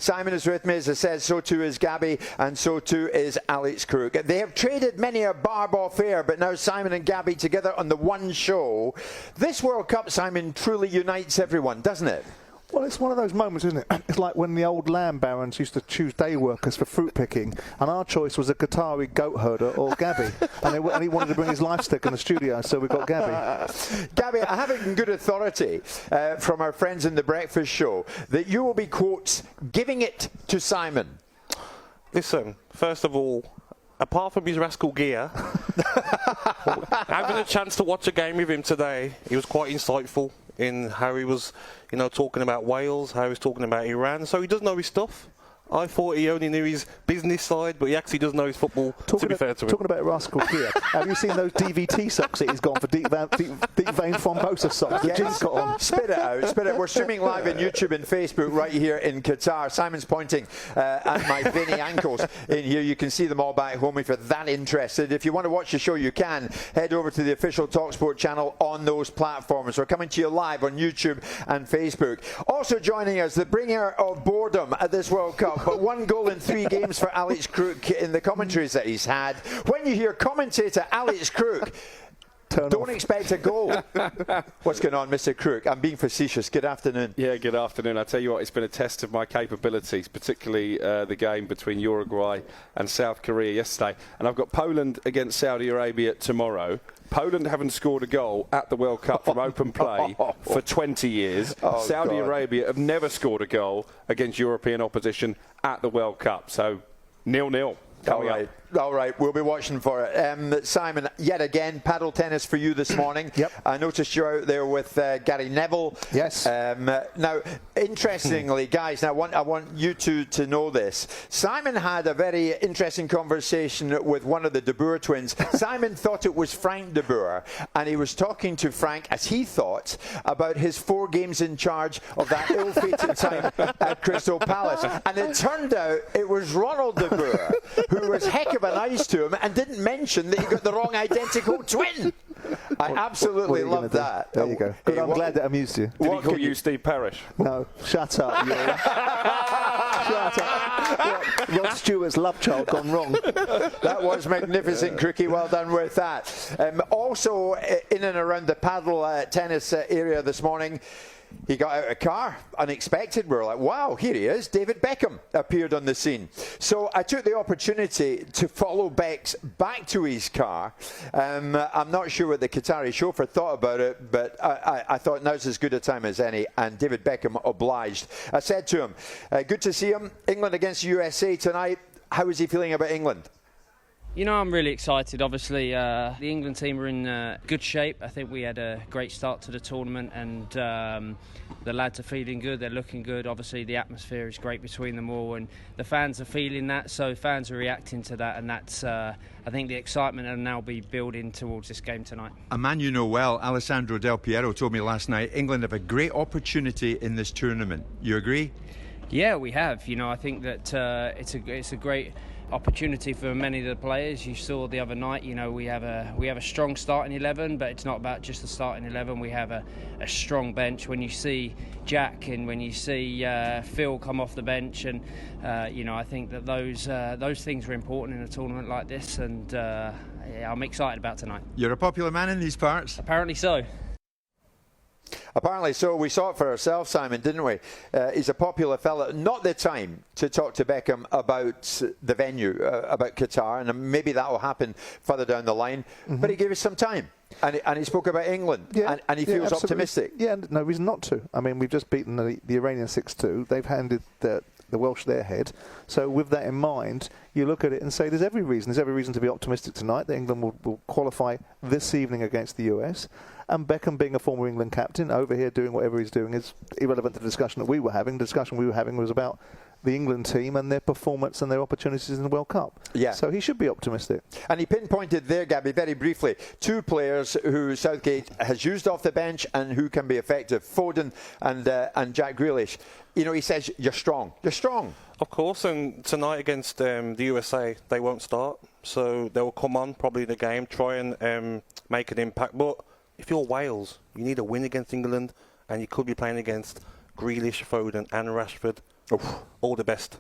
Simon is with me, as I said, so too is Gabby, and so too is Alex Crook. They have traded many a barb off air, but now Simon and Gabby together on the one show. This World Cup, Simon, truly unites everyone, doesn't it? Well, it's one of those moments, isn't it? It's like when the old land barons used to choose day workers for fruit picking, and our choice was a Qatari goat herder or Gabby. and he wanted to bring his life stick in the studio, so we got Gabby. Gabby, I have it in good authority from our friends in the Breakfast Show that you will be, quotes, giving it to Simon. Listen, first of all, apart from his rascal gear, having a chance to watch a game with him today, he was quite insightful in how he was, talking about Wales, how he was talking about Iran. So he does know his stuff. I thought he only knew his business side, but he actually does know his football, to be fair to him. Talking about rascal gear, have you seen those DVT socks that he's gone for, deep vein thrombosis socks that Jim's got on? Spit it out, spit it. We're streaming live on YouTube and Facebook right here in Qatar. Simon's pointing at my veiny ankles in here. You can see them all back home if you're that interested. If you want to watch the show, you can. Head over to the official talkSPORT channel on those platforms. We're coming to you live on YouTube and Facebook. Also joining us, the bringer of boredom at this World Cup, but 1 goal in 3 games for Alex Crook in the commentaries that he's had. When you hear commentator Alex Crook, don't expect a goal. What's going on, Mr. Crook? I'm being facetious. Good afternoon. Yeah, good afternoon. I tell you what, it's been a test of my capabilities, particularly the game between Uruguay and South Korea yesterday. And I've got Poland against Saudi Arabia tomorrow. Poland haven't scored a goal at the World Cup from open play for 20 years. Saudi Arabia have never scored a goal against European opposition at the World Cup. So 0-0. All right, we'll be watching for it. Simon, yet again, paddle tennis for you this morning. Yep. I noticed you're out there with Gary Neville. Yes. Now, interestingly, guys, I want you two to know this. Simon had a very interesting conversation with one of the De Boer twins. Simon thought it was Frank De Boer, and he was talking to Frank, as he thought, about his 4 games in charge of that ill-fated time at Crystal Palace. And it turned out it was Ronald De Boer, who was heck of a nice to him and didn't mention that he got the wrong identical twin. I absolutely love that. There you go. Good, I'm glad that amused you. Did he call you Steve Parrish? No, shut up. Shut up. Rod Stewart's love child gone wrong. That was magnificent, Crookie. Well done with that. Also, in and around the paddle tennis area this morning, he got out of a car, unexpected. We were like, wow, here he is. David Beckham appeared on the scene. So I took the opportunity to follow Bex back to his car. I'm not sure what the Qatari chauffeur thought about it, but I thought now's as good a time as any, and David Beckham obliged. I said to him, good to see him. England against USA tonight. How is he feeling about England? I'm really excited. Obviously, the England team are in good shape. I think we had a great start to the tournament, and the lads are feeling good. They're looking good. Obviously, the atmosphere is great between them all, and the fans are feeling that. So fans are reacting to that, and that's, I think, the excitement will now be building towards this game tonight. A man you know well, Alessandro Del Piero, told me last night, England have a great opportunity in this tournament. You agree? Yeah, we have. I think that it's a great opportunity for many of the players. You saw the other night, we have a strong starting 11, but it's not about just the starting 11. We have a strong bench. When you see Jack and when you see Phil come off the bench, and I think that those things are important in a tournament like this, and I'm excited about tonight. You're a popular man in these parts? Apparently so. Apparently so. We saw it for ourselves, Simon, didn't we? He's a popular fella. Not the time to talk to Beckham about the venue, about Qatar, and maybe that will happen further down the line. Mm-hmm. But he gave us some time, and he spoke about England, and he feels optimistic. Yeah, no reason not to. I mean, we've just beaten the Iranian 6-2. They've handed the Welsh their head. So with that in mind, you look at it and say there's every reason to be optimistic tonight that England will qualify this evening against the US. And Beckham, being a former England captain, over here doing whatever he's doing is irrelevant to the discussion that we were having. The discussion we were having was about the England team and their performance and their opportunities in the World Cup. Yeah. So he should be optimistic. And he pinpointed there, Gabby, very briefly, 2 players who Southgate has used off the bench and who can be effective, Foden and Jack Grealish. He says, you're strong. You're strong. Of course, and tonight against the USA, they won't start. So they will come on probably in the game, try and make an impact. But if you're Wales, you need a win against England, and you could be playing against Grealish, Foden and Rashford. All the best.